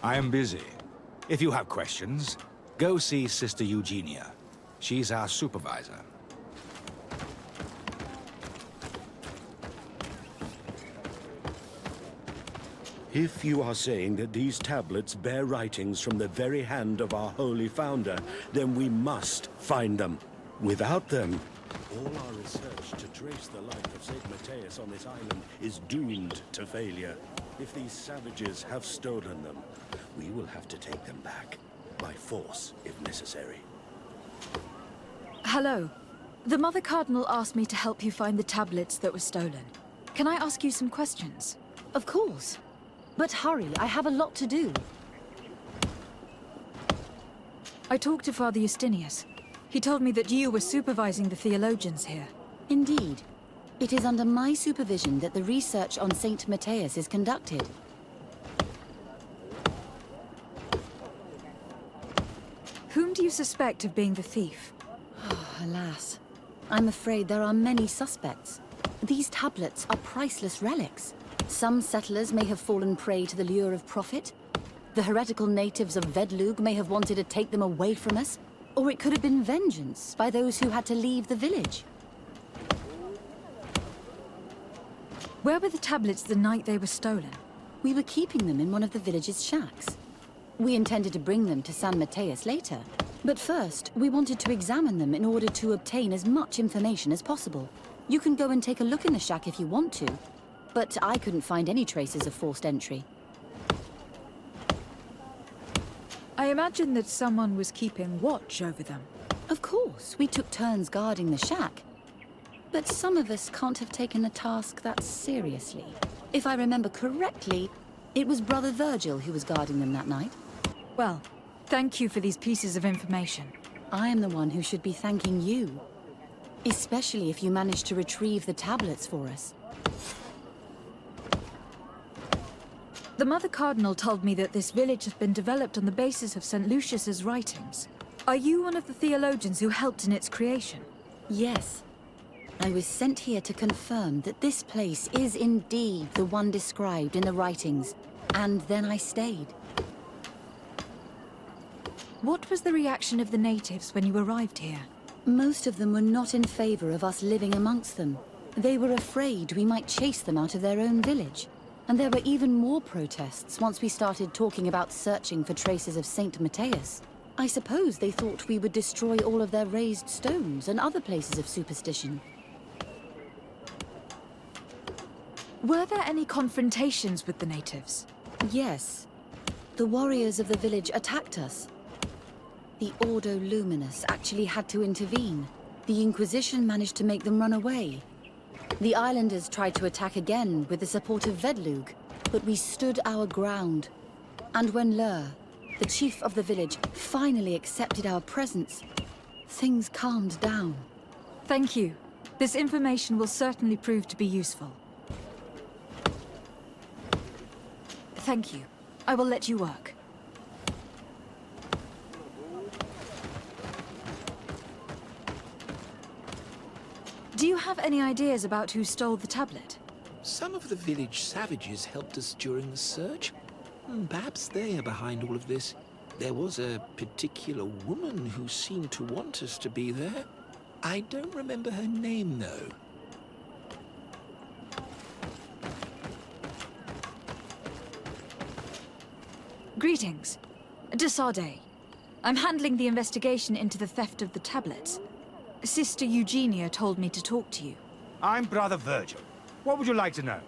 I am busy. If you have questions, go see Sister Eugenia. She's our supervisor. If you are saying that these tablets bear writings from the very hand of our holy founder, then we must find them. Without them, all our research to trace the life of Saint Matthias on this island is doomed to failure. If these savages have stolen them, we will have to take them back, by force if necessary. Hello. The Mother Cardinal asked me to help you find the tablets that were stolen. Can I ask you some questions? Of course. But hurry, I have a lot to do. I talked to Father Justinius. He told me that you were supervising the theologians here. Indeed. It is under my supervision that the research on Saint Matthias is conducted. Whom do you suspect of being the thief? Alas. I'm afraid there are many suspects. These tablets are priceless relics. Some settlers may have fallen prey to the lure of profit. The heretical natives of Vedlug may have wanted to take them away from us. Or it could have been vengeance by those who had to leave the village. Where were the tablets the night they were stolen? We were keeping them in one of the village's shacks. We intended to bring them to San Matthias later. But first, we wanted to examine them in order to obtain as much information as possible. You can go and take a look in the shack if you want to. But I couldn't find any traces of forced entry. I imagine that someone was keeping watch over them. Of course, we took turns guarding the shack. But some of us can't have taken the task that seriously. If I remember correctly, it was Brother Virgil who was guarding them that night. Well, thank you for these pieces of information. I am the one who should be thanking you. Especially if you managed to retrieve the tablets for us. The Mother Cardinal told me that this village has been developed on the basis of St. Lucius's writings. Are you one of the theologians who helped in its creation? Yes. I was sent here to confirm that this place is indeed the one described in the writings, and then I stayed. What was the reaction of the natives when you arrived here? Most of them were not in favor of us living amongst them. They were afraid we might chase them out of their own village. And there were even more protests once we started talking about searching for traces of Saint Matthias. I suppose they thought we would destroy all of their raised stones and other places of superstition. Were there any confrontations with the natives? Yes. The warriors of the village attacked us. The Ordo Luminous actually had to intervene. The Inquisition managed to make them run away. The islanders tried to attack again with the support of Vedlug, but we stood our ground. And when Lur, the chief of the village, finally accepted our presence, things calmed down. Thank you. This information will certainly prove to be useful. Thank you. I will let you work. Do you have any ideas about who stole the tablet? Some of the village savages helped us during the search. Perhaps they are behind all of this. There was a particular woman who seemed to want us to be there. I don't remember her name, though. Greetings. De Sardet. I'm handling the investigation into the theft of the tablets. Sister Eugenia told me to talk to you. I'm Brother Virgil. What would you like to know?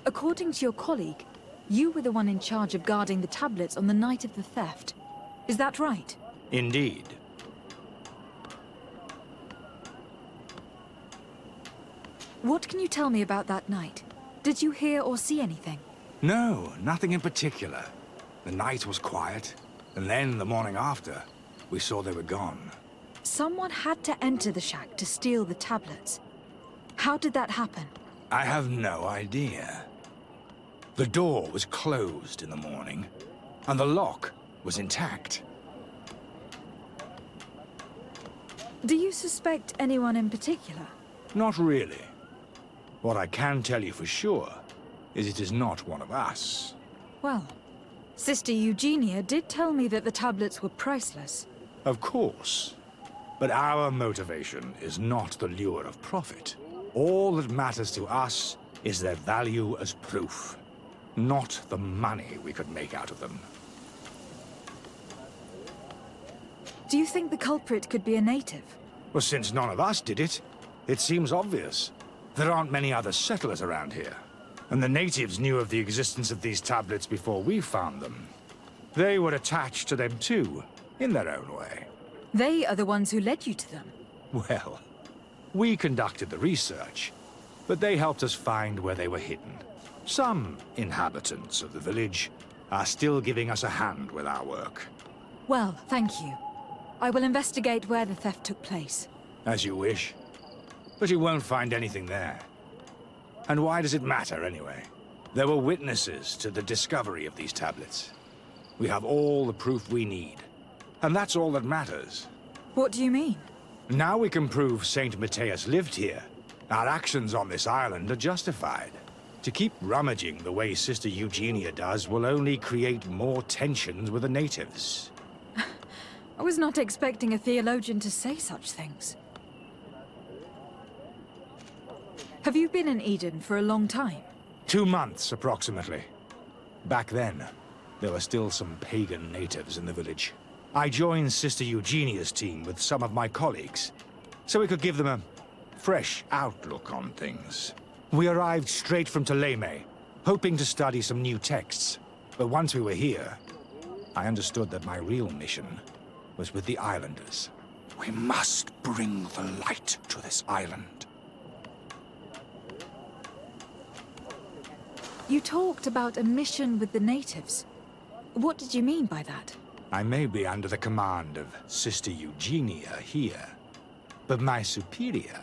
According to your colleague, you were the one in charge of guarding the tablets on the night of the theft. Is that right? Indeed. What can you tell me about that night? Did you hear or see anything? No, nothing in particular. The night was quiet, and then the morning after, we saw they were gone. Someone had to enter the shack to steal the tablets. How did that happen? I have no idea. The door was closed in the morning, and the lock was intact. Do you suspect anyone in particular? Not really. What I can tell you for sure is it is not one of us. Well, Sister Eugenia did tell me that the tablets were priceless. Of course. But our motivation is not the lure of profit. All that matters to us is their value as proof, not the money we could make out of them. Do you think the culprit could be a native? Well, since none of us did it, it seems obvious. There aren't many other settlers around here. And the natives knew of the existence of these tablets before we found them. They were attached to them too, in their own way. They are the ones who led you to them. Well, we conducted the research, but they helped us find where they were hidden. Some inhabitants of the village are still giving us a hand with our work. Well, thank you. I will investigate where the theft took place. As you wish. But you won't find anything there. And why does it matter, anyway? There were witnesses to the discovery of these tablets. We have all the proof we need. And that's all that matters. What do you mean? Now we can prove Saint Matthias lived here. Our actions on this island are justified. To keep rummaging the way Sister Eugenia does will only create more tensions with the natives. I was not expecting a theologian to say such things. Have you been in Eden for a long time? 2 months, approximately. Back then, there were still some pagan natives in the village. I joined Sister Eugenia's team with some of my colleagues, so we could give them a fresh outlook on things. We arrived straight from Ptolemy, hoping to study some new texts. But once we were here, I understood that my real mission was with the islanders. We must bring the light to this island. You talked about a mission with the natives. What did you mean by that? I may be under the command of Sister Eugenia here, but my superior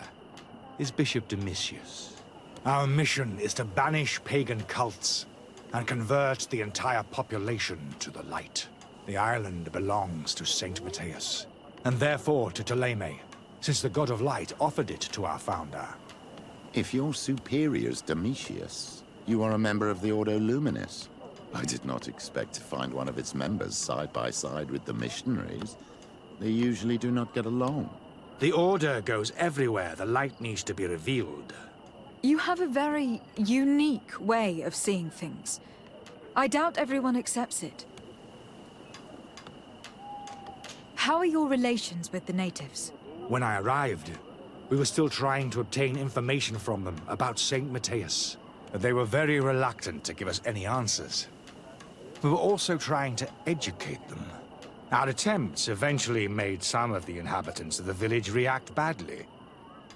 is Bishop Domitius. Our mission is to banish pagan cults and convert the entire population to the light. The island belongs to Saint Matthias, and therefore to Ptolemy, since the god of light offered it to our founder. If your superior's Domitius, you are a member of the Ordo Luminis. I did not expect to find one of its members side by side with the missionaries. They usually do not get along. The Order goes everywhere the light needs to be revealed. You have a very unique way of seeing things. I doubt everyone accepts it. How are your relations with the natives? When I arrived, we were still trying to obtain information from them about Saint Matthias. They were very reluctant to give us any answers. We were also trying to educate them. Our attempts eventually made some of the inhabitants of the village react badly.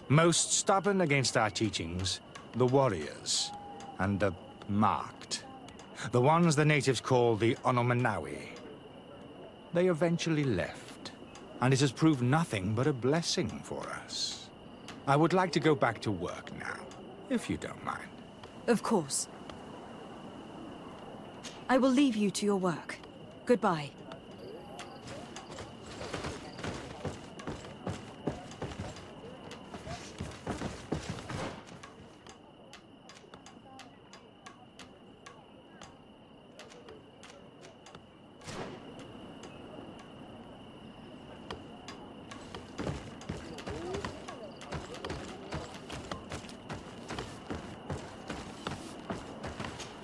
Most stubborn against our teachings, the warriors, and the marked. The ones the natives call the Onomanawi. They eventually left, and it has proved nothing but a blessing for us. I would like to go back to work now, if you don't mind. Of course. I will leave you to your work. Goodbye.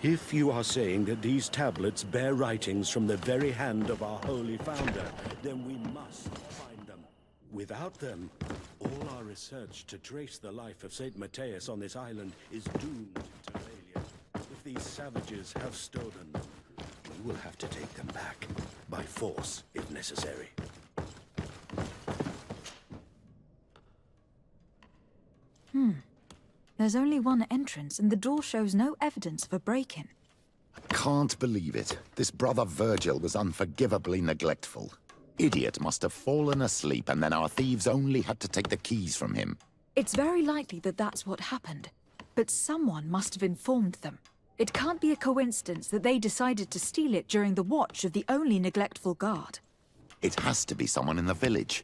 If you are saying that these tablets bear writings from the very hand of our holy founder, then we must find them. Without them, all our research to trace the life of Saint Matthias on this island is doomed to failure. If these savages have stolen them, we will have to take them back, by force if necessary. There's only one entrance, and the door shows no evidence of a break-in. I can't believe it. This brother Virgil was unforgivably neglectful. Idiot must have fallen asleep, and then our thieves only had to take the keys from him. It's very likely that that's what happened, but someone must have informed them. It can't be a coincidence that they decided to steal it during the watch of the only neglectful guard. It has to be someone in the village.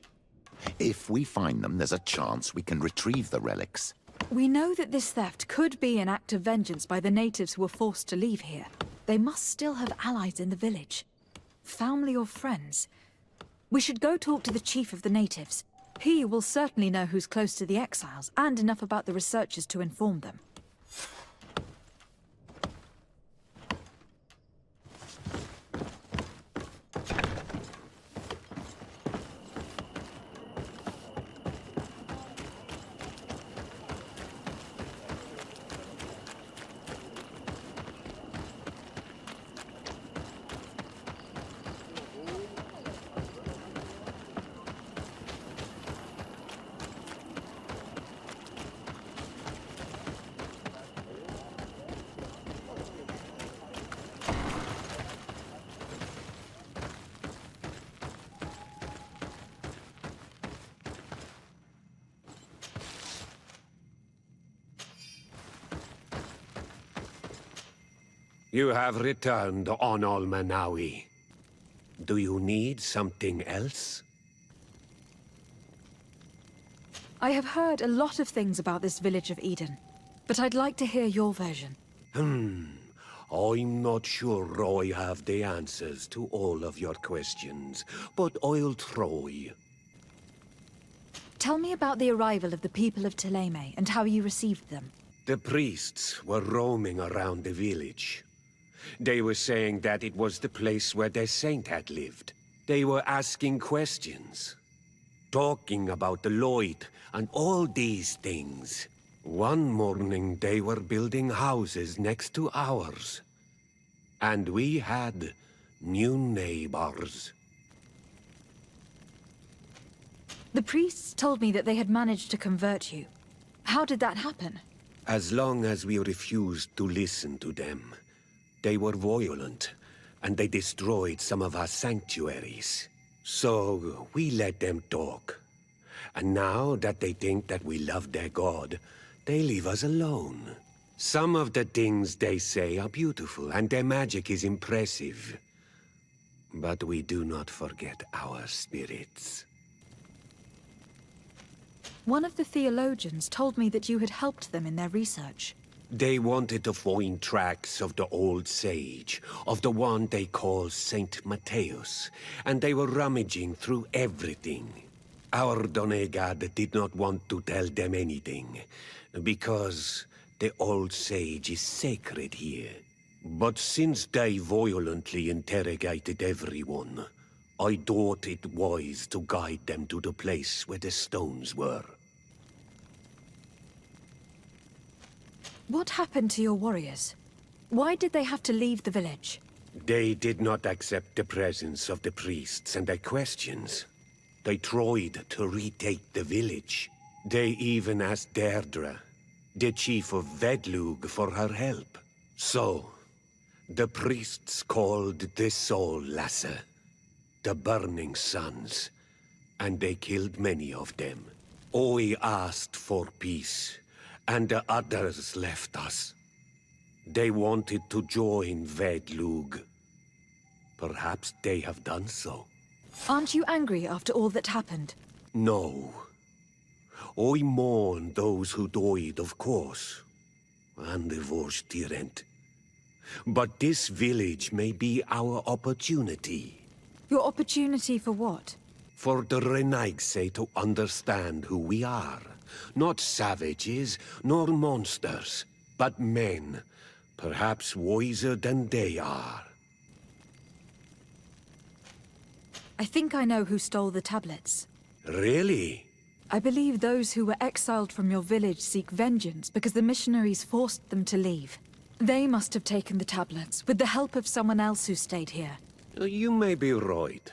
If we find them, there's a chance we can retrieve the relics. We know that this theft could be an act of vengeance by the natives who were forced to leave here. They must still have allies in the village. Family or friends. We should go talk to the chief of the natives. He will certainly know who's close to the exiles, and enough about the researchers to inform them. You have returned on Almanawi. Do you need something else? I have heard a lot of things about this village of Eden, but I'd like to hear your version. I'm not sure I have the answers to all of your questions, but I'll try. Tell me about the arrival of the people of Thélème and how you received them. The priests were roaming around the village. They were saying that it was the place where their saint had lived. They were asking questions, talking about the Lloyd and all these things. One morning they were building houses next to ours. And we had new neighbors. The priests told me that they had managed to convert you. How did that happen? As long as we refused to listen to them, they were violent, and they destroyed some of our sanctuaries. So we let them talk. And now that they think that we love their god, they leave us alone. Some of the things they say are beautiful, and their magic is impressive. But we do not forget our spirits. One of the theologians told me that you had helped them in their research. They wanted to find tracks of the old sage, of the one they call Saint Matthäus, and they were rummaging through everything. Our Donegad did not want to tell them anything, because the old sage is sacred here. But since they violently interrogated everyone, I thought it wise to guide them to the place where the stones were. What happened to your warriors? Why did they have to leave the village? They did not accept the presence of the priests and their questions. They tried to retake the village. They even asked Deirdre, the chief of Vedlug, for her help. So, the priests called the Soul Lasser, the Burning Suns, and they killed many of them. I asked for peace, and the others left us. They wanted to join Vedlug. Perhaps they have done so. Aren't you angry after all that happened? No. I mourn those who died, of course, and the Vorstyrent. But this village may be our opportunity. Your opportunity for what? For the Renaigse to understand who we are. Not savages, nor monsters, but men, perhaps wiser than they are. I think I know who stole the tablets. Really? I believe those who were exiled from your village seek vengeance because the missionaries forced them to leave. They must have taken the tablets, with the help of someone else who stayed here. You may be right,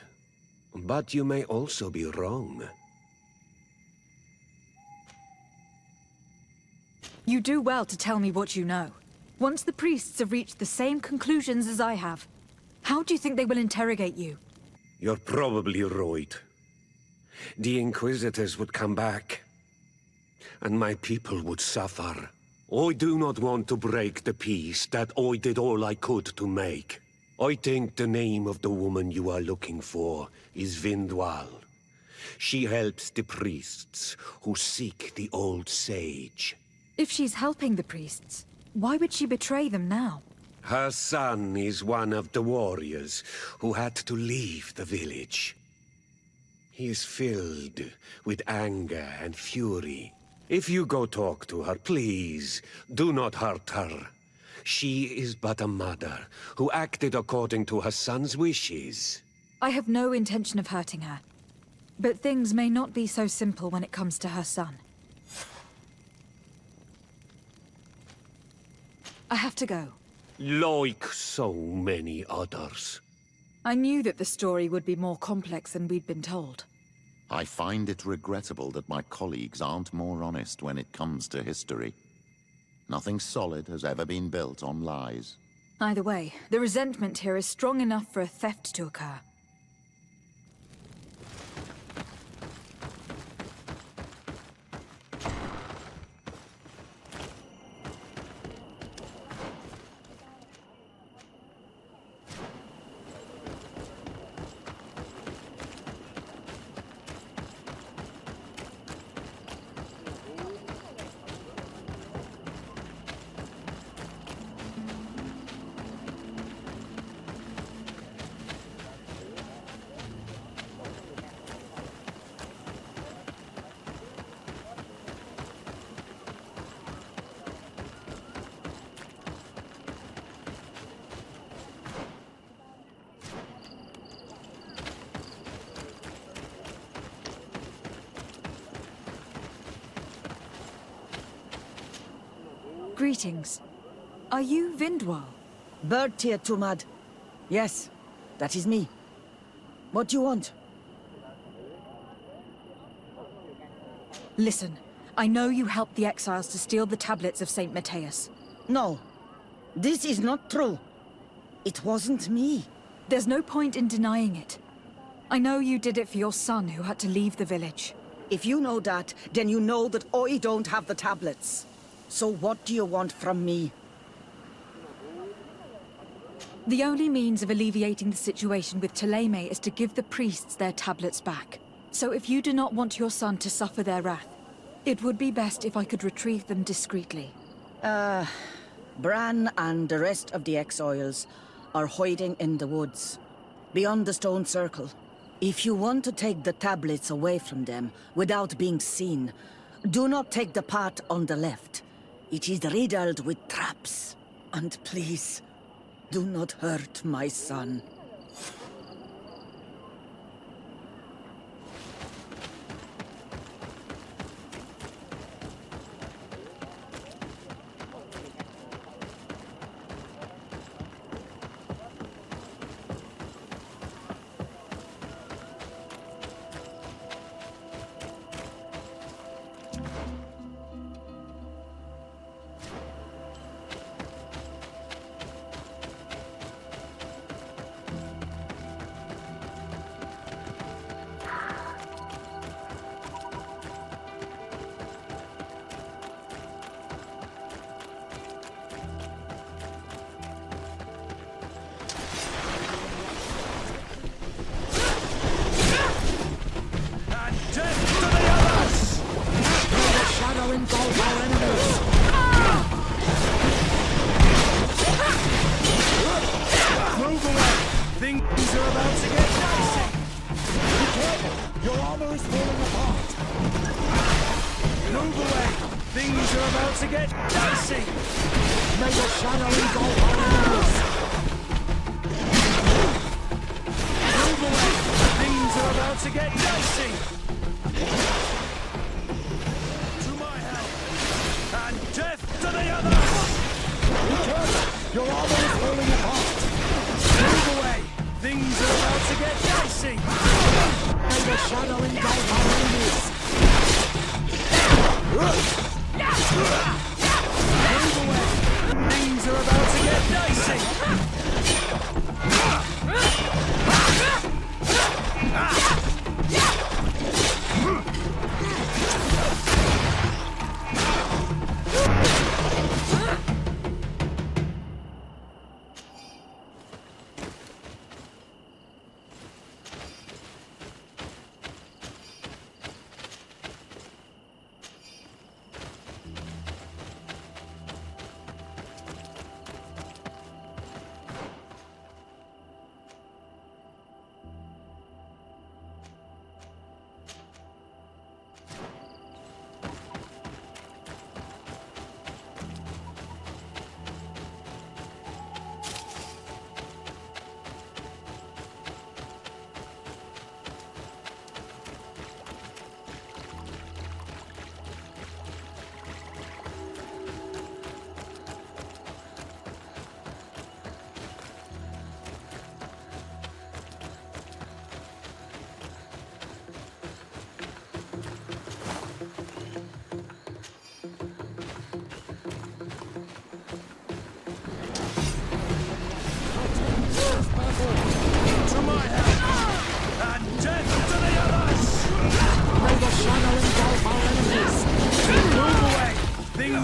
but you may also be wrong. You do well to tell me what you know. Once the priests have reached the same conclusions as I have, how do you think they will interrogate you? You're probably right. The Inquisitors would come back, and my people would suffer. I do not want to break the peace that I did all I could to make. I think the name of the woman you are looking for is Vindwal. She helps the priests who seek the old sage. If she's helping the priests, why would she betray them now? Her son is one of the warriors who had to leave the village. He is filled with anger and fury. If you go talk to her, please, do not hurt her. She is but a mother who acted according to her son's wishes. I have no intention of hurting her. But things may not be so simple when it comes to her son. I have to go. Like so many others. I knew that the story would be more complex than we'd been told. I find it regrettable that my colleagues aren't more honest when it comes to history. Nothing solid has ever been built on lies. Either way, the resentment here is strong enough for a theft to occur. Greetings. Are you Vindwal? Bertir Tumad. Yes, that is me. What do you want? Listen, I know you helped the exiles to steal the tablets of Saint Matthias. No, this is not true. It wasn't me. There's no point in denying it. I know you did it for your son who had to leave the village. If you know that, then you know that I don't have the tablets. So what do you want from me? The only means of alleviating the situation with Thélème is to give the priests their tablets back. So if you do not want your son to suffer their wrath, it would be best if I could retrieve them discreetly. Bran and the rest of the exiles are hiding in the woods, beyond the stone circle. If you want to take the tablets away from them without being seen, do not take the path on the left. It is riddled with traps. And please, do not hurt my son.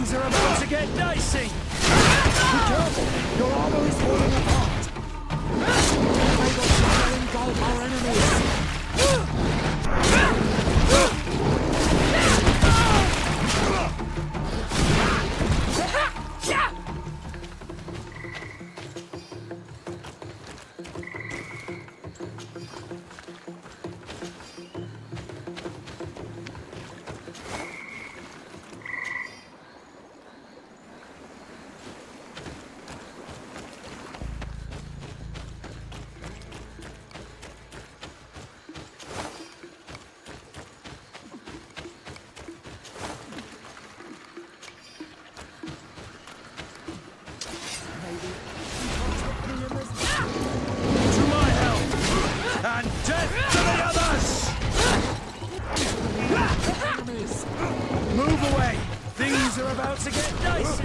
Things are about to get dicey! Be careful! Your armor is falling apart! May the fire engulf our enemies! And death to the others! Move away! Things are about to get dicey!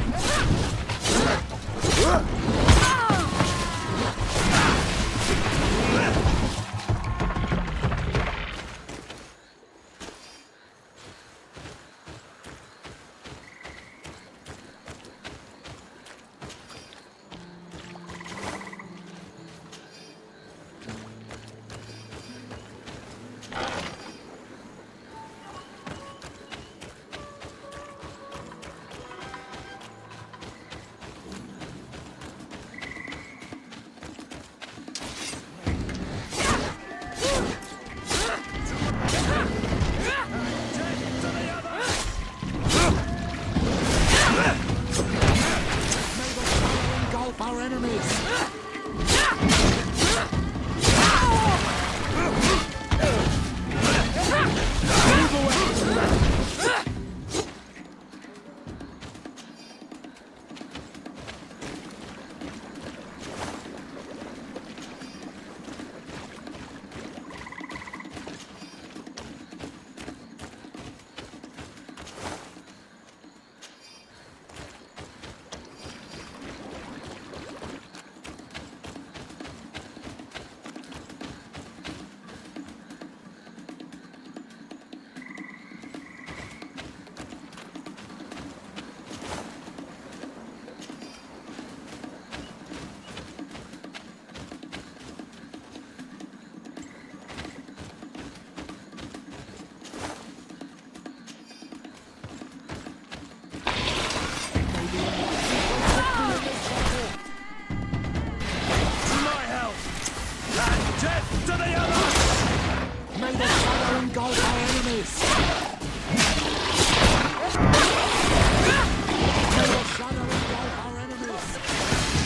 Our enemies!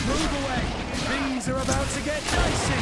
Move away! Things are about to get dicey!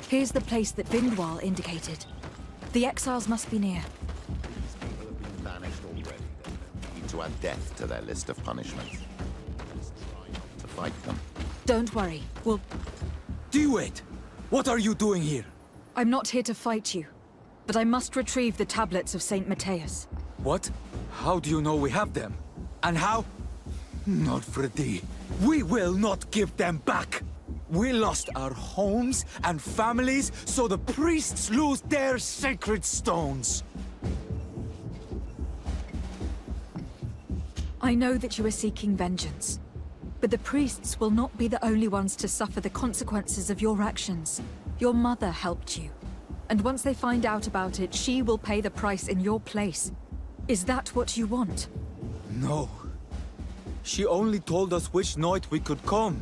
Here's the place that Vindwal indicated. The exiles must be near. These people have been banished already. They need to add death to their list of punishments. Let's try not to fight them. Don't worry. We'll... Do it! What are you doing here? I'm not here to fight you, but I must retrieve the tablets of Saint Matthias. What? How do you know we have them? And how? Not for thee. We will not give them back! We lost our homes and families, so the priests lose their sacred stones. I know that you are seeking vengeance, but the priests will not be the only ones to suffer the consequences of your actions. Your mother helped you, and once they find out about it, she will pay the price in your place. Is that what you want? No. She only told us which night we could come.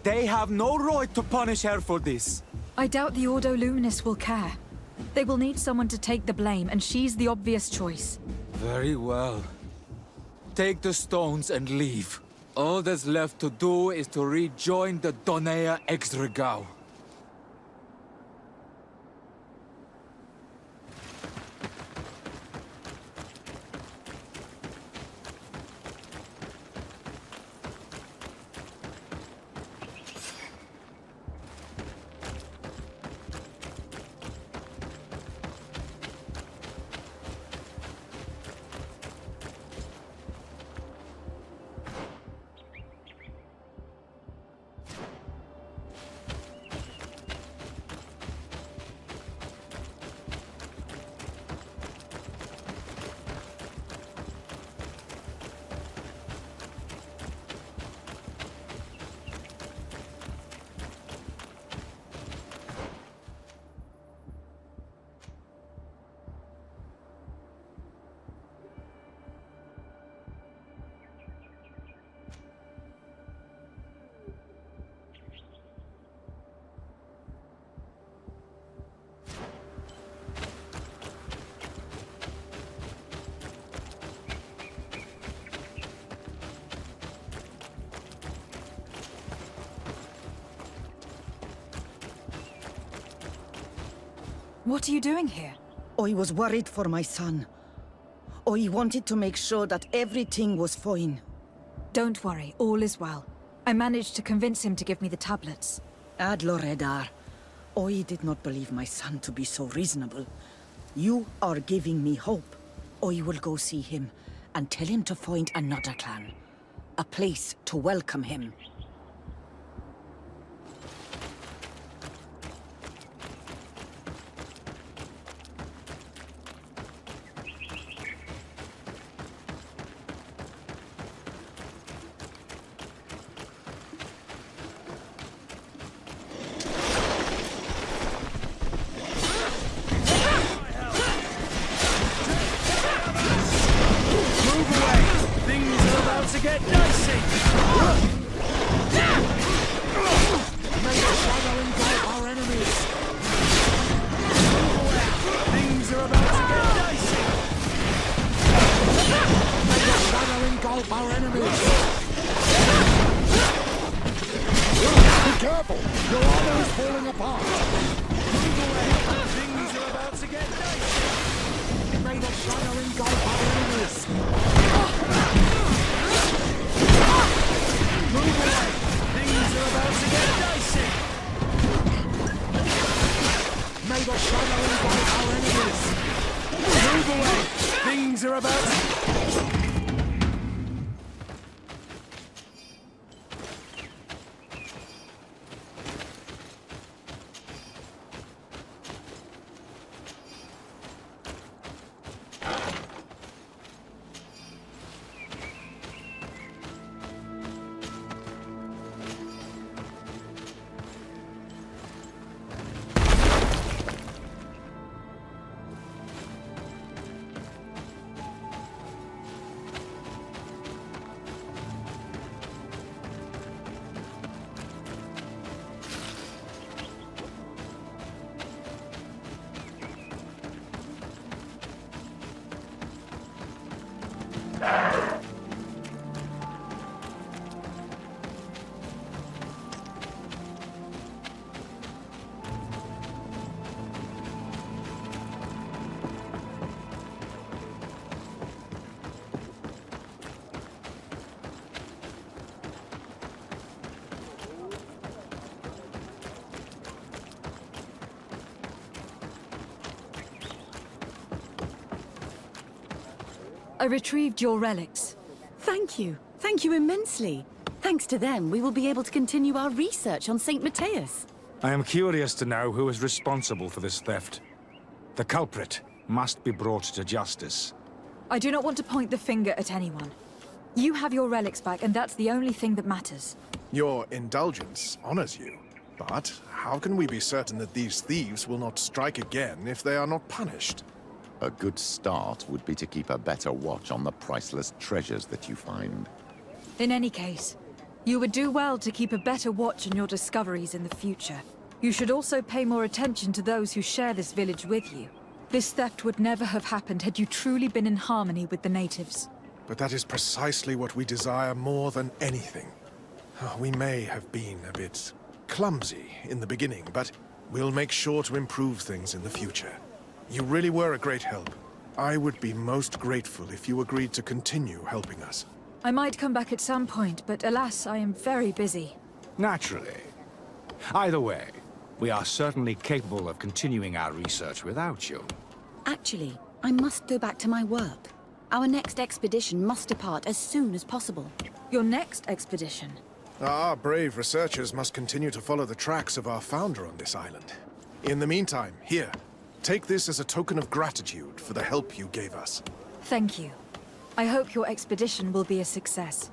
They have no right to punish her for this. I doubt the Ordo Luminis will care. They will need someone to take the blame, and she's the obvious choice. Very well. Take the stones and leave. All that's left to do is to rejoin the Donea Exregao. What are you doing here? I was worried for my son. I wanted to make sure that everything was fine. Don't worry, all is well. I managed to convince him to give me the tablets. Ad Loredar, I did not believe my son to be so reasonable. You are giving me hope. I will go see him and tell him to find another clan. A place to welcome him. I retrieved your relics. Thank you. Thank you immensely. Thanks to them, we will be able to continue our research on St. Matthias. I am curious to know who is responsible for this theft. The culprit must be brought to justice. I do not want to point the finger at anyone. You have your relics back, and that's the only thing that matters. Your indulgence honors you. But how can we be certain that these thieves will not strike again if they are not punished? A good start would be to keep a better watch on the priceless treasures that you find. In any case, you would do well to keep a better watch on your discoveries in the future. You should also pay more attention to those who share this village with you. This theft would never have happened had you truly been in harmony with the natives. But that is precisely what we desire more than anything. We may have been a bit clumsy in the beginning, but we'll make sure to improve things in the future. You really were a great help. I would be most grateful if you agreed to continue helping us. I might come back at some point, but alas, I am very busy. Naturally. Either way, we are certainly capable of continuing our research without you. Actually, I must go back to my work. Our next expedition must depart as soon as possible. Your next expedition? Our brave researchers must continue to follow the tracks of our founder on this island. In the meantime, here, take this as a token of gratitude for the help you gave us. Thank you. I hope your expedition will be a success.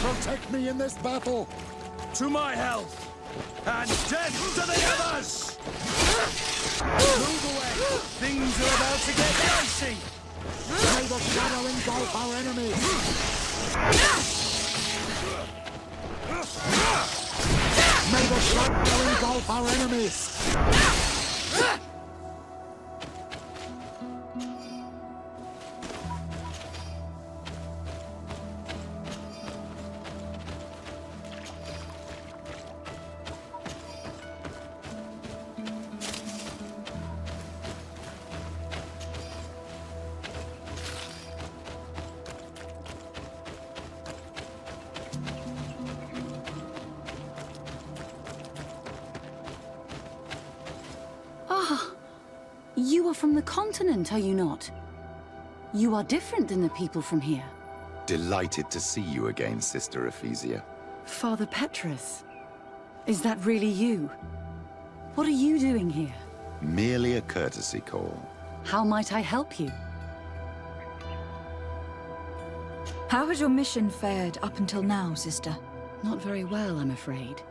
Protect me in this battle! To my health! And death to the others! Move away! Things are about to get dicey! May the shadow engulf our enemies! May the shadow engulf our enemies! You are from the continent, are you not? You are different than the people from here. Delighted to see you again, Sister Ephesia. Father Petrus, is that really you? What are you doing here? Merely a courtesy call. How might I help you? How has your mission fared up until now, sister? Not very well, I'm afraid.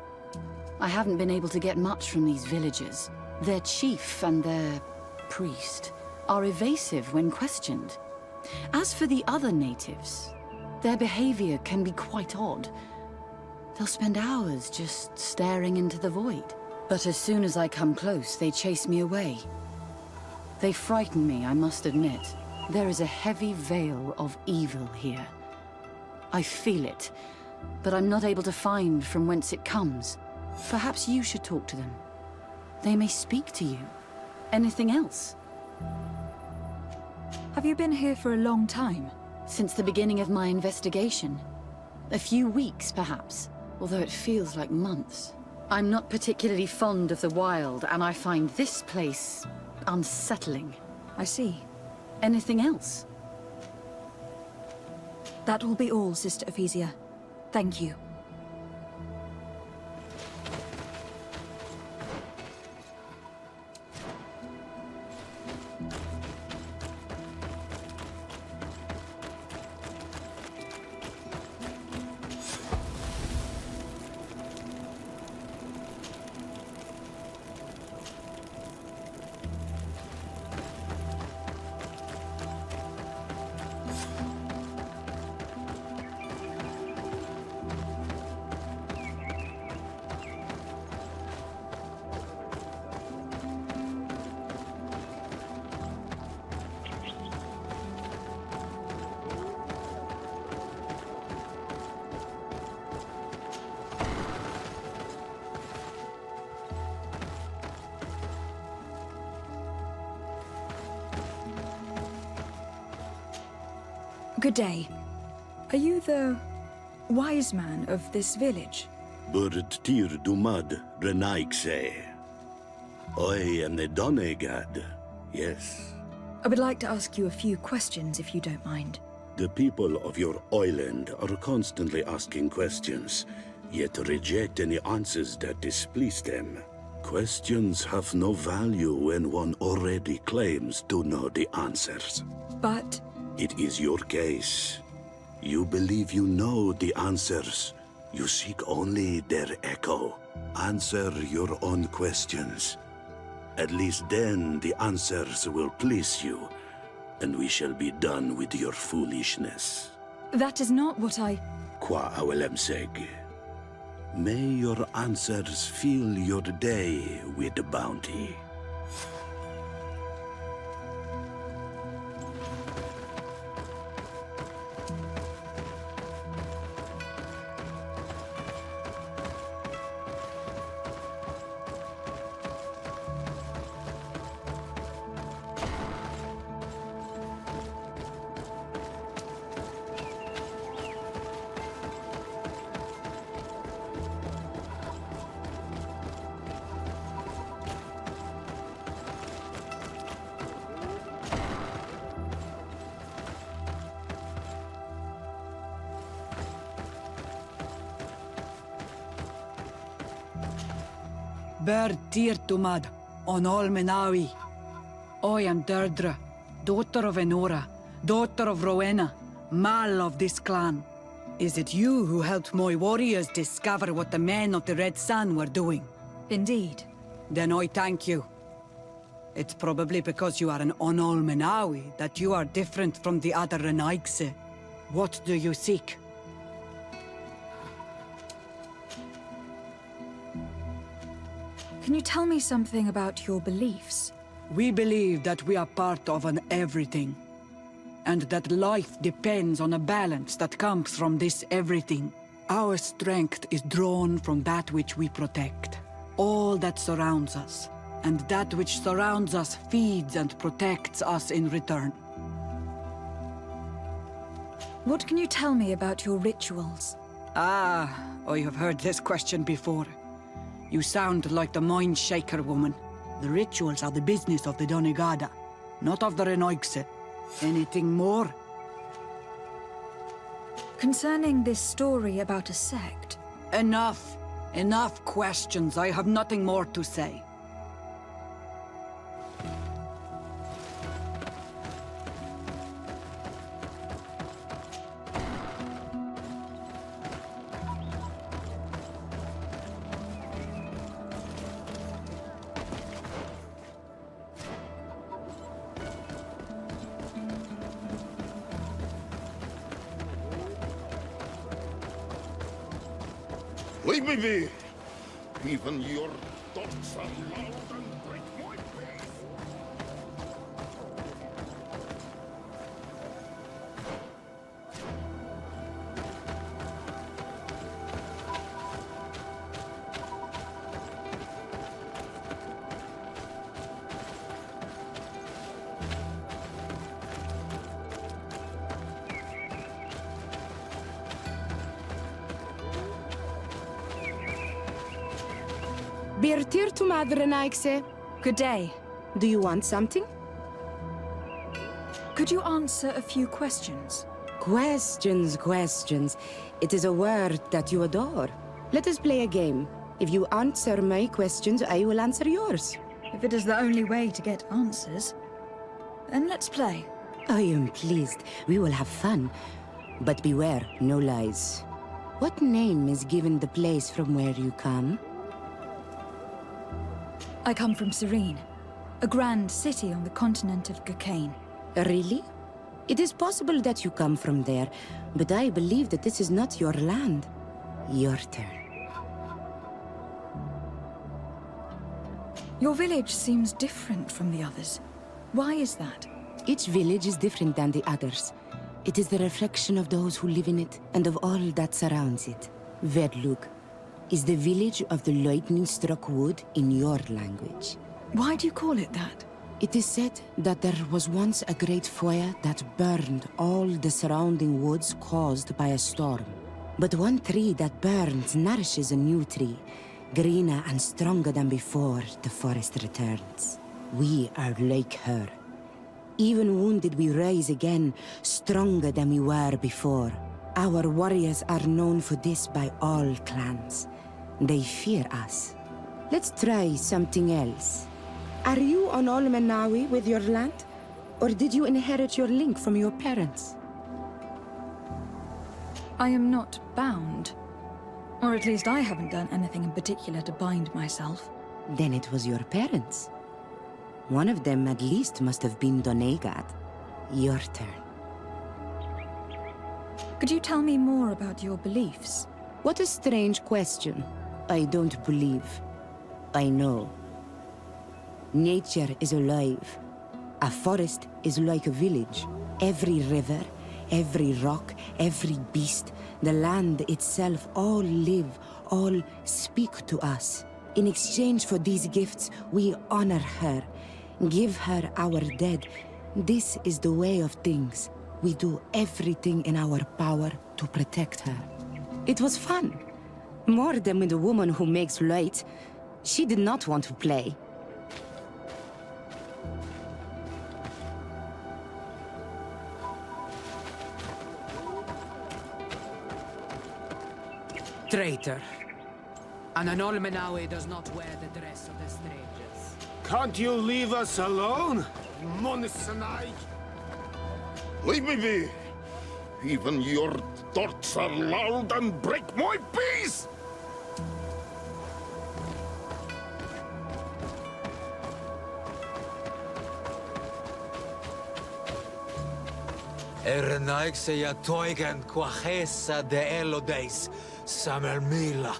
I haven't been able to get much from these villagers. Their chief and their priest are evasive when questioned. As for the other natives, their behavior can be quite odd. They'll spend hours just staring into the void. But as soon as I come close, they chase me away. They frighten me, I must admit. There is a heavy veil of evil here. I feel it, but I'm not able to find from whence it comes. Perhaps you should talk to them. They may speak to you. Anything else? Have you been here for a long time? Since the beginning of my investigation. A few weeks, perhaps, although it feels like months. I'm not particularly fond of the wild, and I find this place unsettling. I see. Anything else? That will be all, Sister Ephesia. Thank you. Good day. Are you the wise man of this village? Burt tir dumad renaikse. I am the Donegad. Yes. I would like to ask you a few questions, if you don't mind. The people of your island are constantly asking questions, yet reject any answers that displease them. Questions have no value when one already claims to know the answers. But it is your case. You believe you know the answers. You seek only their echo. Answer your own questions. At least then the answers will please you, and we shall be done with your foolishness. that is not what I... Qua awelemseg. May your answers fill your day with bounty. Ber Tirtumad, on all Menawi. I am Deirdre, daughter of Enora, daughter of Rowena, Mal of this clan. Is it you who helped my warriors discover what the men of the Red Sun were doing? Indeed. Then I thank you. It's probably because you are an Onolmenawi that you are different from the other Renaigse. What do you seek? Can you tell me something about your beliefs? We believe that we are part of an everything, and that life depends on a balance that comes from this everything. Our strength is drawn from that which we protect, all that surrounds us, and that which surrounds us feeds and protects us in return. What can you tell me about your rituals? Ah, I have heard this question before. You sound like the Mind Shaker woman. The rituals are the business of the Donegada, not of the Renoigse. Anything more? Concerning this story about a sect... Enough! Enough questions. I have nothing more to say. Leave me be! Even your thoughts are loud and break my faith! Birtir to Madre Naikse. Good day. Do you want something? Could you answer a few questions? Questions. It is a word that you adore. Let us play a game. If you answer my questions, I will answer yours. If it is the only way to get answers, then let's play. I am pleased. We will have fun. But beware, no lies. What name is given the place from where you come? I come from Serene, a grand city on the continent of Gakane. Really? It is possible that you come from there, but I believe that this is not your land. Your turn. Your village seems different from the others. Why is that? Each village is different than the others. It is the reflection of those who live in it and of all that surrounds it. Verdlug is the village of the lightning-struck wood in your language. Why do you call it that? It is said that there was once a great fire that burned all the surrounding woods caused by a storm. But one tree that burns nourishes a new tree, greener and stronger than before the forest returns. We are like her. Even wounded, we rise again, stronger than we were before. Our warriors are known for this by all clans. They fear us. Let's try something else. Are you on Olmenawi with your land? Or did you inherit your link from your parents? I am not bound. Or at least I haven't done anything in particular to bind myself. Then it was your parents. One of them at least must have been Donegad. Your turn. Could you tell me more about your beliefs? What a strange question. I don't believe. I know. Nature is alive. A forest is like a village. Every river, every rock, every beast, the land itself, all live, all speak to us. In exchange for these gifts, we honor her, give her our dead. This is the way of things. We do everything in our power to protect her. It was fun. More than with the woman who makes light. She did not want to play. Traitor. An Olmenawi does not wear the dress of the strangers. Can't you leave us alone? Monsanai? Leave me be! Even your thoughts are loud and break my peace! Ernaikse ja toigen quachesa de elodeis, samermila,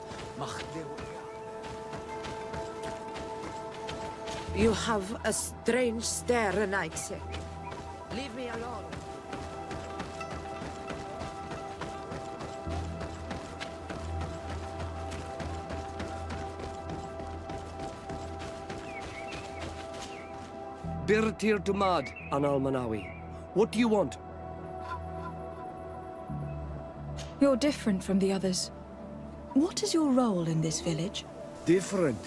You have a strange stare, Renaikse. Leave me alone. Birtir Dumad, Anal Manawi. What do you want? You're different from the others. What is your role in this village? Different?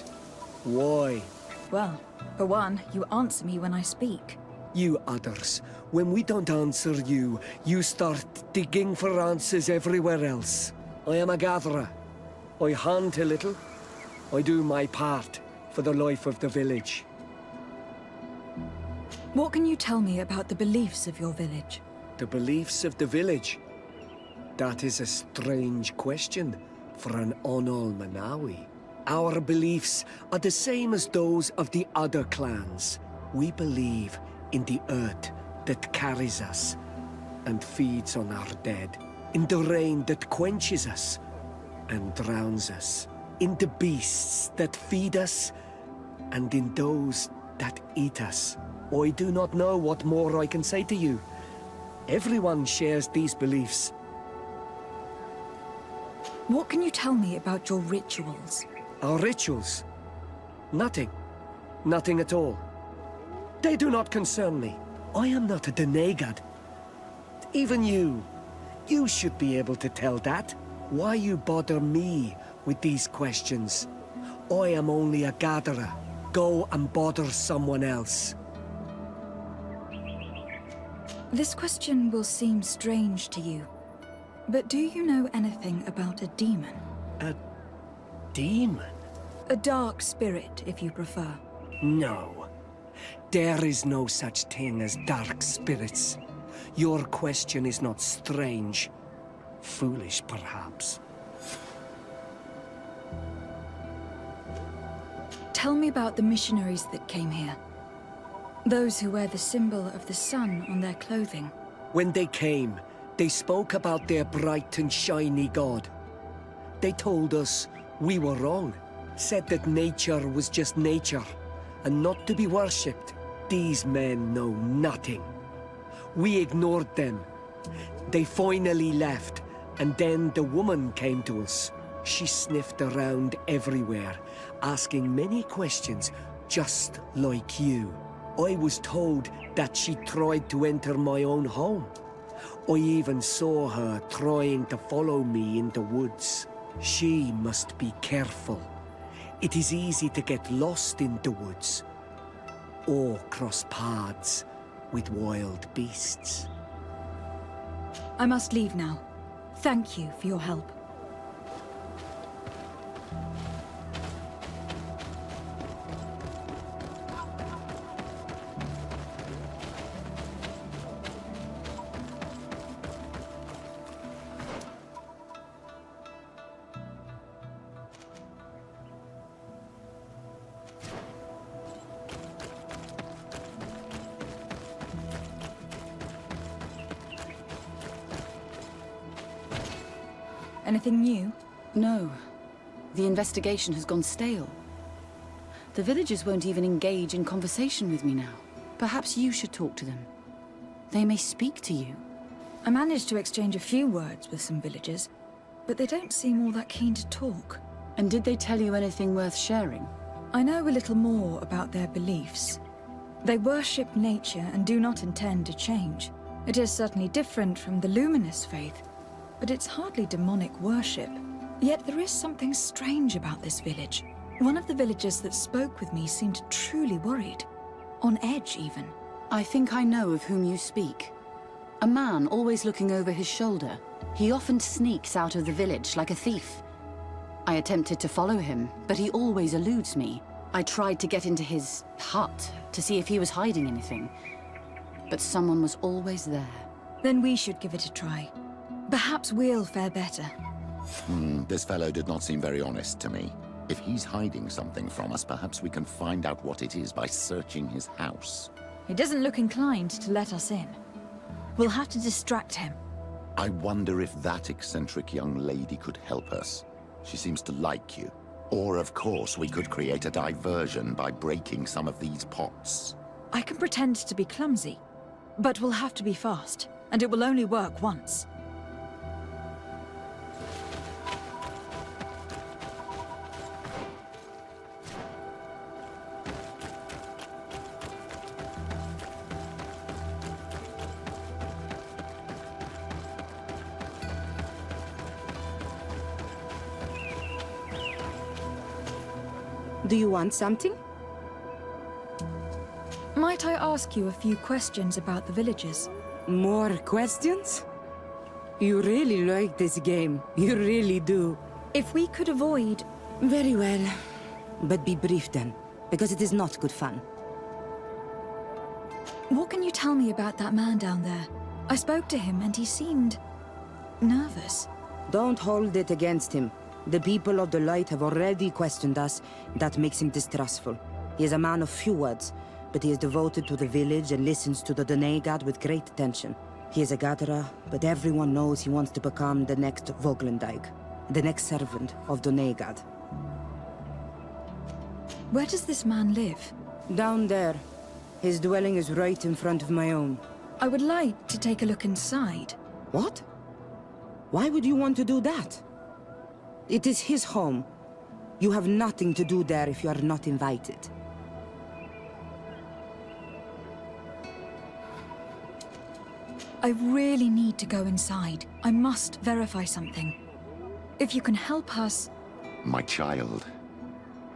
Why? Well, for one, you answer me when I speak. You others, when we don't answer you, you start digging for answers everywhere else. I am a gatherer. I hunt a little. I do my part for the life of the village. What can you tell me about the beliefs of your village? The beliefs of the village? That is a strange question for an Onol Manawi. Our beliefs are the same as those of the other clans. We believe in the earth that carries us and feeds on our dead, in the rain that quenches us and drowns us, in the beasts that feed us and in those that eat us. I do not know what more I can say to you. Everyone shares these beliefs. What can you tell me about your rituals? Our rituals? Nothing. Nothing at all. They do not concern me. I am not a Denegad. Even you. You should be able to tell that. Why you bother me with these questions? I am only a gatherer. Go and bother someone else. This question will seem strange to you, but do you know anything about a demon? A demon? A dark spirit, if you prefer. No. There is no such thing as dark spirits. Your question is not strange. Foolish, perhaps. Tell me about the missionaries that came here. Those who wear the symbol of the sun on their clothing. When they came, they spoke about their bright and shiny god. They told us we were wrong, said that nature was just nature, and not to be worshipped. These men know nothing. We ignored them. They finally left, and then the woman came to us. She sniffed around everywhere, asking many questions, just like you. I was told that she tried to enter my own home. I even saw her trying to follow me in the woods. She must be careful. It is easy to get lost in the woods, or cross paths with wild beasts. I must leave now. Thank you for your help. Anything new? No. The investigation has gone stale. The villagers won't even engage in conversation with me now. Perhaps you should talk to them. They may speak to you. I managed to exchange a few words with some villagers, but they don't seem all that keen to talk. And did they tell you anything worth sharing? I know a little more about their beliefs. They worship nature and do not intend to change. It is certainly different from the Luminous faith, but it's hardly demonic worship. Yet there is something strange about this village. One of the villagers that spoke with me seemed truly worried. On edge, even. I think I know of whom you speak. A man always looking over his shoulder. He often sneaks out of the village like a thief. I attempted to follow him, but he always eludes me. I tried to get into his hut to see if he was hiding anything, but someone was always there. Then we should give it a try. Perhaps we'll fare better. This fellow did not seem very honest to me. If he's hiding something from us, perhaps we can find out what it is by searching his house. He doesn't look inclined to let us in. We'll have to distract him. I wonder if that eccentric young lady could help us. She seems to like you. Or, of course, we could create a diversion by breaking some of these pots. I can pretend to be clumsy, but we'll have to be fast, and it will only work once. Do you want something? Might I ask you a few questions about the villagers? More questions? You really like this game. You really do. If we could avoid... Very well. But be brief then, because it is not good fun. What can you tell me about that man down there? I spoke to him and he seemed... nervous. Don't hold it against him. The people of the light have already questioned us. That makes him distrustful. He is a man of few words, but he is devoted to the village and listens to the Donegad with great attention. He is a gatherer, but everyone knows he wants to become the next Voglandijk, the next servant of Donegad. Where does this man live? Down there. His dwelling is right in front of my own. I would like to take a look inside. What? Why would you want to do that? It is his home. You have nothing to do there if you are not invited. I really need to go inside. I must verify something. If you can help us... My child,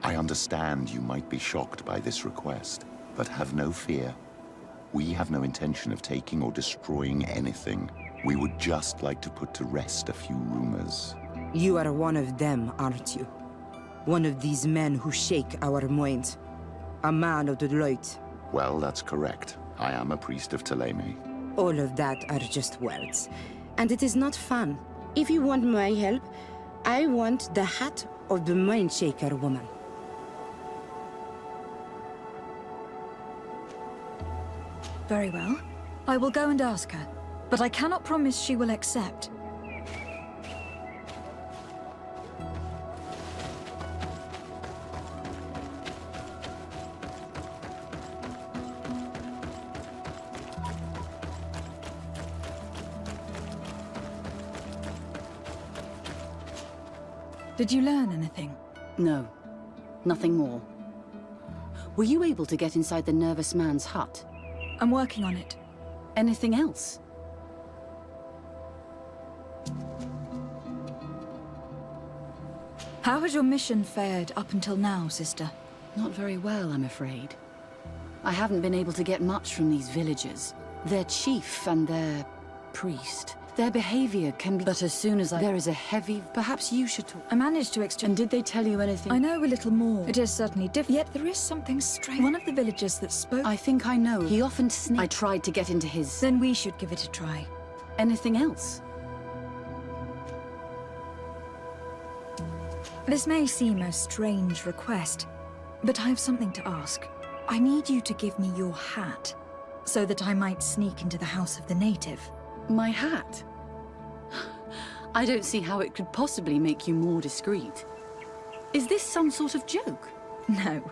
I understand you might be shocked by this request, but have no fear. We have no intention of taking or destroying anything. We would just like to put to rest a few rumors. You are one of them, aren't you? One of these men who shake our minds. A man of the light. Well, that's correct. I am a priest of Ptolemy. All of that are just words. And it is not fun. If you want my help, I want the hat of the mind shaker woman. Very well. I will go and ask her, but I cannot promise she will accept. Did you learn anything? No. Nothing more. Were you able to get inside the nervous man's hut? I'm working on it. Anything else? How has your mission fared up until now, sister? Not very well, I'm afraid. I haven't been able to get much from these villagers. Their chief and their priest. Their behavior can be... But as soon as there is a heavy... Perhaps you should talk... I managed to exchange... And did they tell you anything? I know a little more. It is certainly different. Yet there is something strange. One of the villagers that spoke... I think I know. He often sneaks... I tried to get into his... Then we should give it a try. Anything else? This may seem a strange request, but I have something to ask. I need you to give me your hat, so that I might sneak into the house of the native. My hat? I don't see how it could possibly make you more discreet. Is this some sort of joke? No.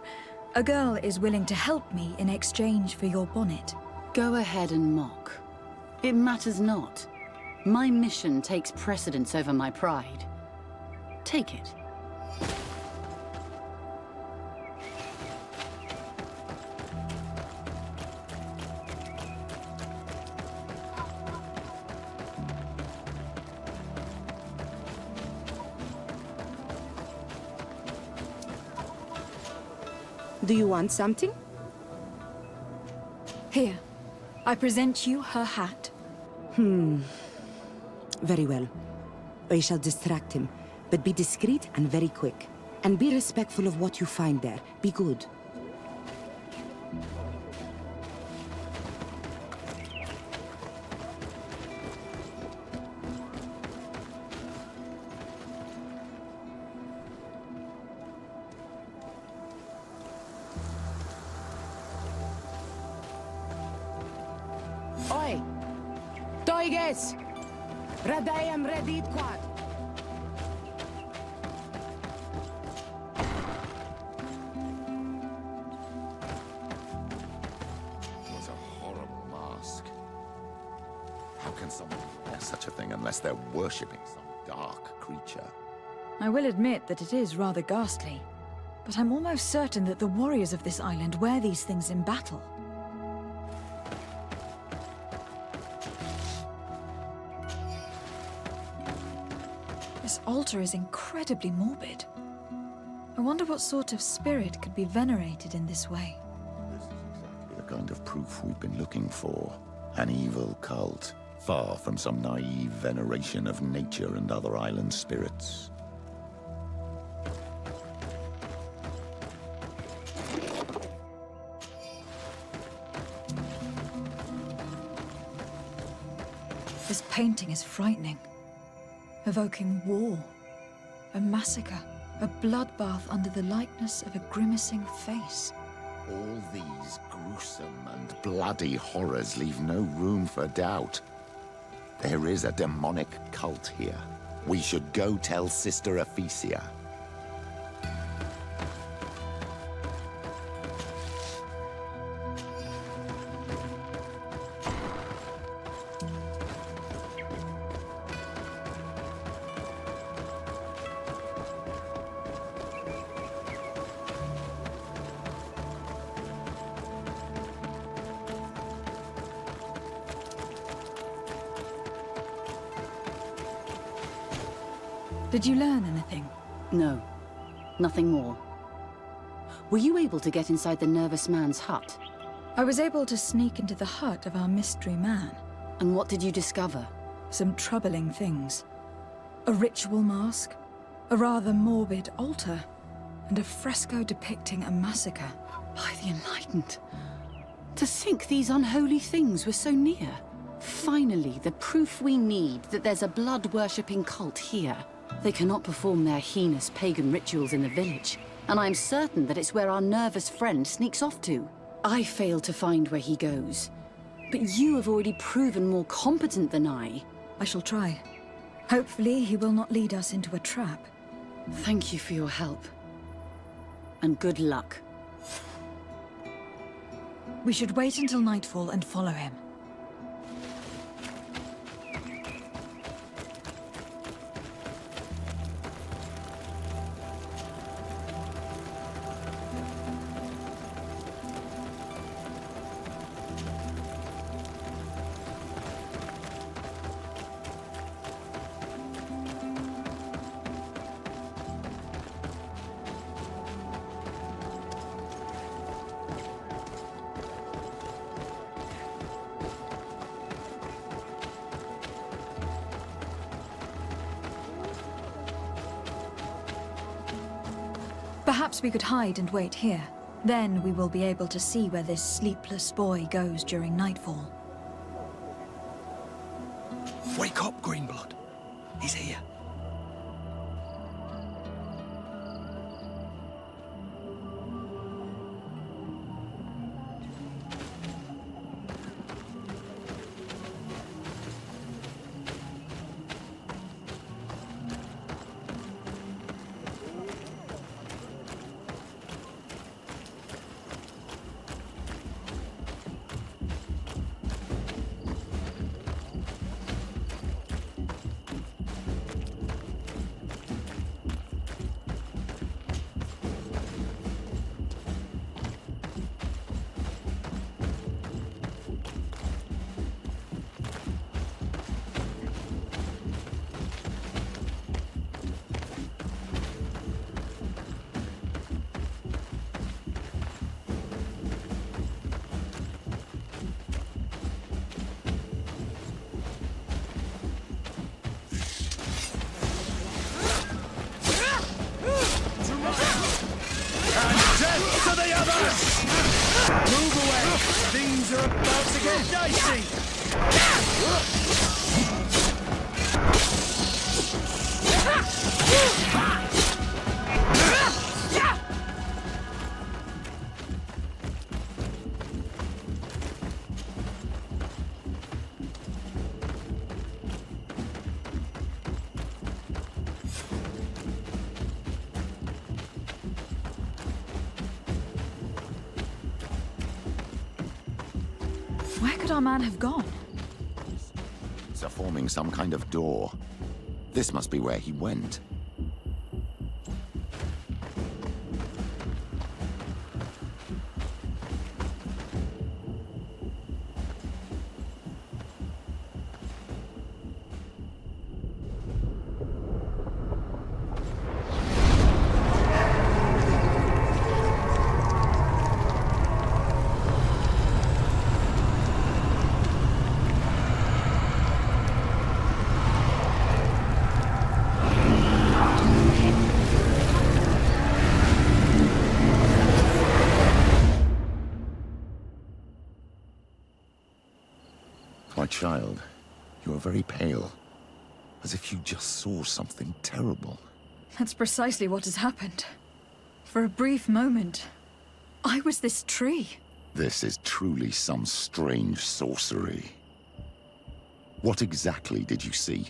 A girl is willing to help me in exchange for your bonnet. Go ahead and mock. It matters not. My mission takes precedence over my pride. Take it. Do you want something? Here. I present you her hat. Very well. I shall distract him, but be discreet and very quick. And be respectful of what you find there. Be good. Oiges! Radaem redit quad! What a horrible mask. How can someone wear such a thing unless they're worshipping some dark creature? I will admit that it is rather ghastly, but I'm almost certain that the warriors of this island wear these things in battle. This altar is incredibly morbid. I wonder what sort of spirit could be venerated in this way. This is exactly the kind of proof we've been looking for. An evil cult, far from some naive veneration of nature and other island spirits. This painting is frightening, evoking war, a massacre, a bloodbath under the likeness of a grimacing face. All these gruesome and bloody horrors leave no room for doubt. There is a demonic cult here. We should go tell Sister Ephesia. Did you learn anything? No. Nothing more. Were you able to get inside the nervous man's hut? I was able to sneak into the hut of our mystery man. And what did you discover? Some troubling things. A ritual mask, a rather morbid altar, and a fresco depicting a massacre. By the Enlightened. To think these unholy things were so near. Finally, the proof we need that there's a blood-worshipping cult here. They cannot perform their heinous pagan rituals in the village, and I'm certain that it's where our nervous friend sneaks off to. I failed to find where he goes, but you have already proven more competent than I. I shall try. Hopefully, he will not lead us into a trap. Thank you for your help. And good luck. We should wait until nightfall and follow him. Perhaps we could hide and wait here. Then we will be able to see where this sleepless boy goes during nightfall. Wake up, Greenblood. He's here. Where could our man have gone? It's forming some kind of door. This must be where he went. My child, you are very pale, as if you just saw something terrible. That's precisely what has happened. For a brief moment, I was this tree. This is truly some strange sorcery. What exactly did you see?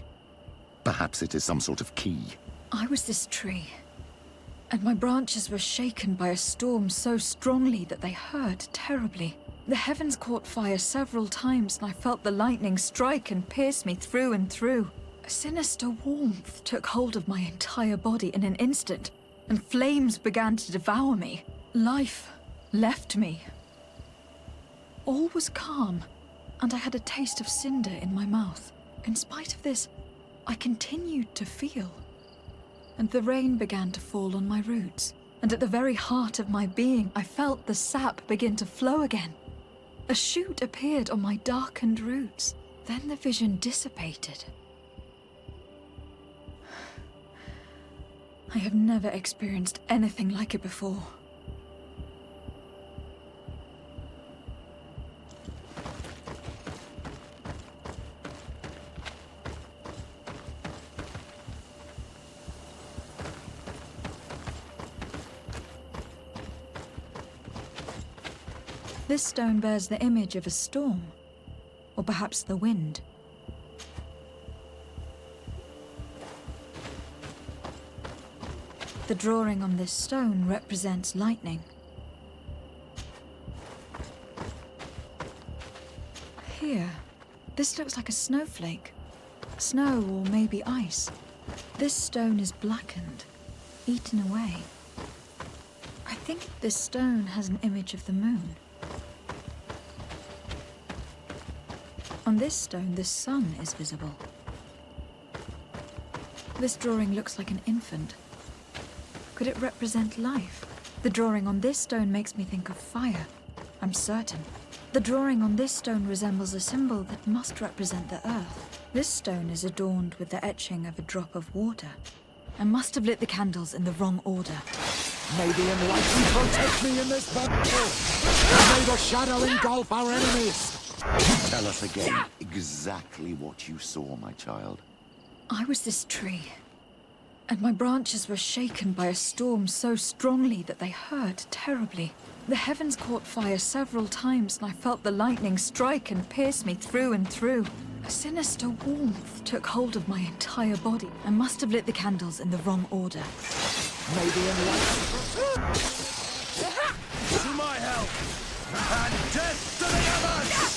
Perhaps it is some sort of key. I was this tree, and my branches were shaken by a storm so strongly that they hurt terribly. The heavens caught fire several times, and I felt the lightning strike and pierce me through and through. A sinister warmth took hold of my entire body in an instant, and flames began to devour me. Life left me. All was calm, and I had a taste of cinder in my mouth. In spite of this, I continued to feel. And the rain began to fall on my roots, and at the very heart of my being, I felt the sap begin to flow again. A shoot appeared on my darkened roots. Then the vision dissipated. I have never experienced anything like it before. This stone bears the image of a storm, or perhaps the wind. The drawing on this stone represents lightning. Here, this looks like a snowflake. Snow or maybe ice. This stone is blackened, eaten away. I think this stone has an image of the moon. On this stone, the sun is visible. This drawing looks like an infant. Could it represent life? The drawing on this stone makes me think of fire. I'm certain. The drawing on this stone resembles a symbol that must represent the earth. This stone is adorned with the etching of a drop of water. I must have lit the candles in the wrong order. May the enlightened protect me in this battle! May the shadow engulf our enemies! Tell us again exactly what you saw, my child. I was this tree, and my branches were shaken by a storm so strongly that they hurt terribly. The heavens caught fire several times, and I felt the lightning strike and pierce me through and through. A sinister warmth took hold of my entire body. I must have lit the candles in the wrong order. May the enlightened... To my help! And death to the others!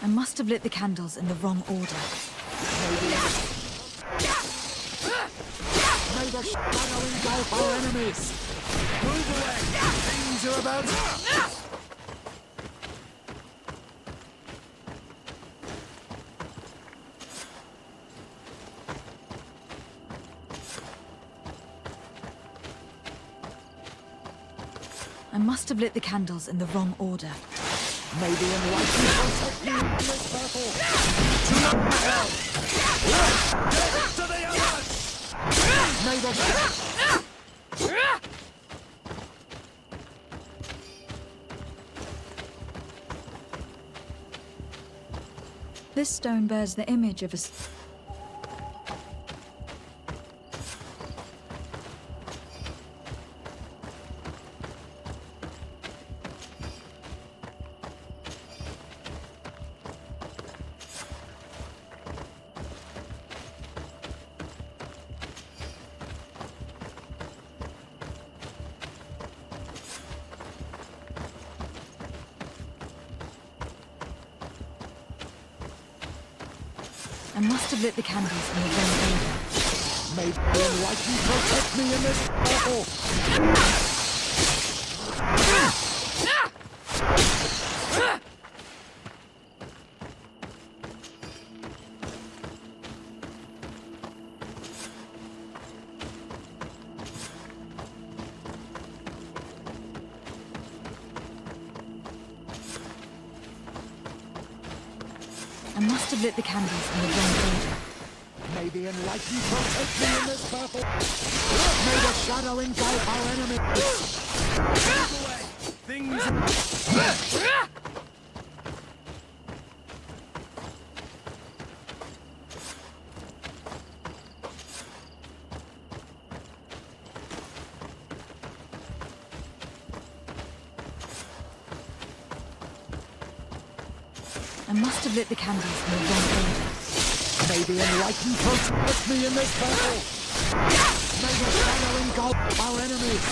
I must have lit the candles in the wrong order. May the shadow engulf our enemies! Move away! Things are about... I must have lit the candles in the wrong order. May the enlightened protect me in this battle! To my help! Death to the others! May the... This stone bears the image of a... I must have lit the candles in the wrong order. May the enlightened protect me in this battle! I must have lit the candles in the wrong order. May the enlightened protect me in this battle! May the shadow engulf our enemies! I must have lit the candles in the wrong order. May the enlightened protect me in this battle! May the shadow engulf our enemies!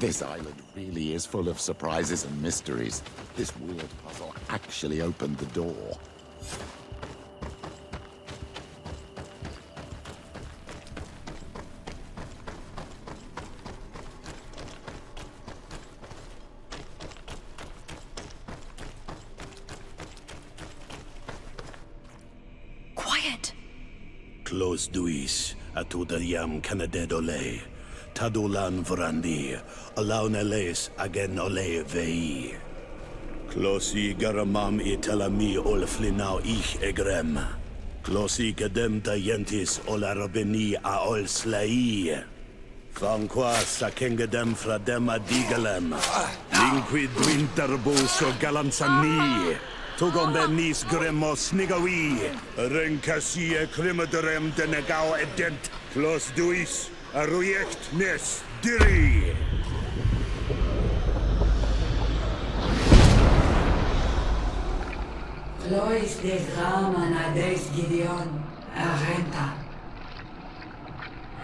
This island really is full of surprises and mysteries. This weird puzzle actually opened the door. Quiet! Close duis, atudayam canadedole. Tadulan vrandi, alauneles agen ole vei. Closi garamam itelami olflinau ich egrem. Closi gedem tayentis olarabeni a ol slai. Fanqua sakengedem fradem adigalem. Linquid winterbus o galansani. Tugombenis gremos nigawi. Renkasie krimaderem denegau edent. Close duis. Arujekt nes diri! Lois des Raman ades Gideon, Arenta.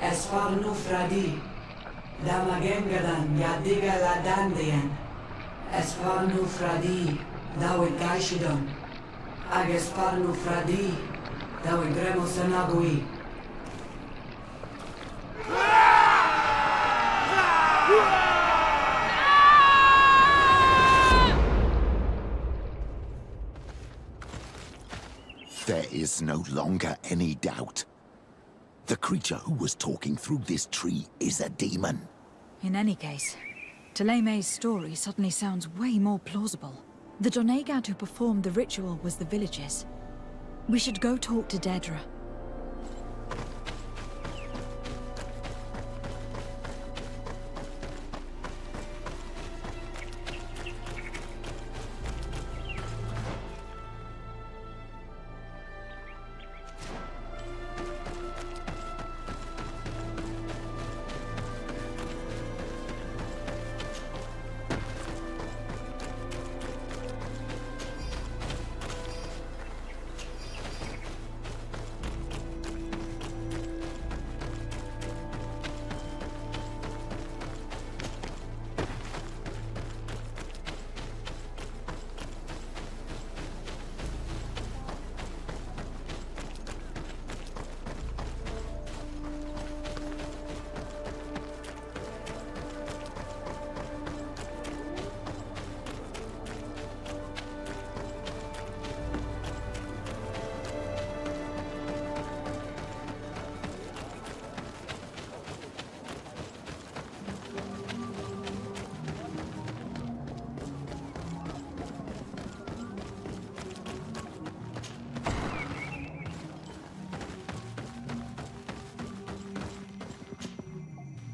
Esfarnu fradi, Damagengadan yadiga la dandian. Esfarnu fradi, Dawid Gaishidon. Agesfarnu fradi, Dawid Gremosanagui. There is no longer any doubt. The creature who was talking through this tree is a demon. In any case, Teleme's story suddenly sounds way more plausible. The Donegat who performed the ritual was the villagers. We should go talk to Dedra.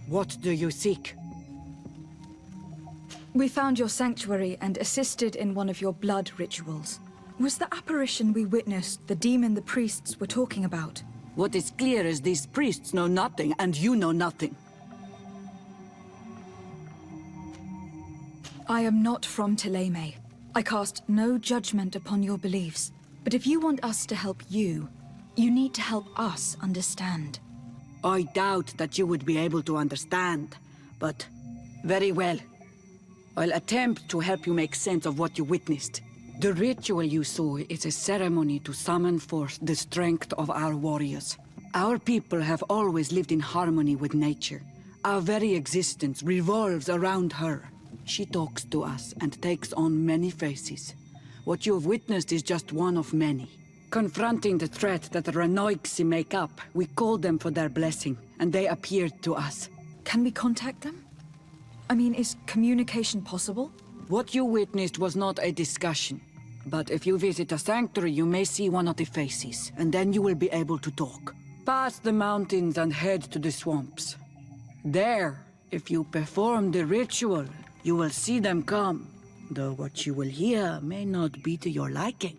What do you seek? We found your sanctuary and assisted in one of your blood rituals. Was the apparition we witnessed the demon the priests were talking about? What is clear is these priests know nothing, and you know nothing. I am not from Thélème. I cast no judgment upon your beliefs. But if you want us to help you, you need to help us understand. I doubt that you would be able to understand, but very well. I'll attempt to help you make sense of what you witnessed. The ritual you saw is a ceremony to summon forth the strength of our warriors. Our people have always lived in harmony with nature. Our very existence revolves around her. She talks to us and takes on many faces. What you have witnessed is just one of many. Confronting the threat that the Renoiksi make up, we called them for their blessing, and they appeared to us. Can we contact them? I mean, is communication possible? What you witnessed was not a discussion. But if you visit a sanctuary, you may see one of the faces, and then you will be able to talk. Pass the mountains and head to the swamps. There, if you perform the ritual, you will see them come, though what you will hear may not be to your liking.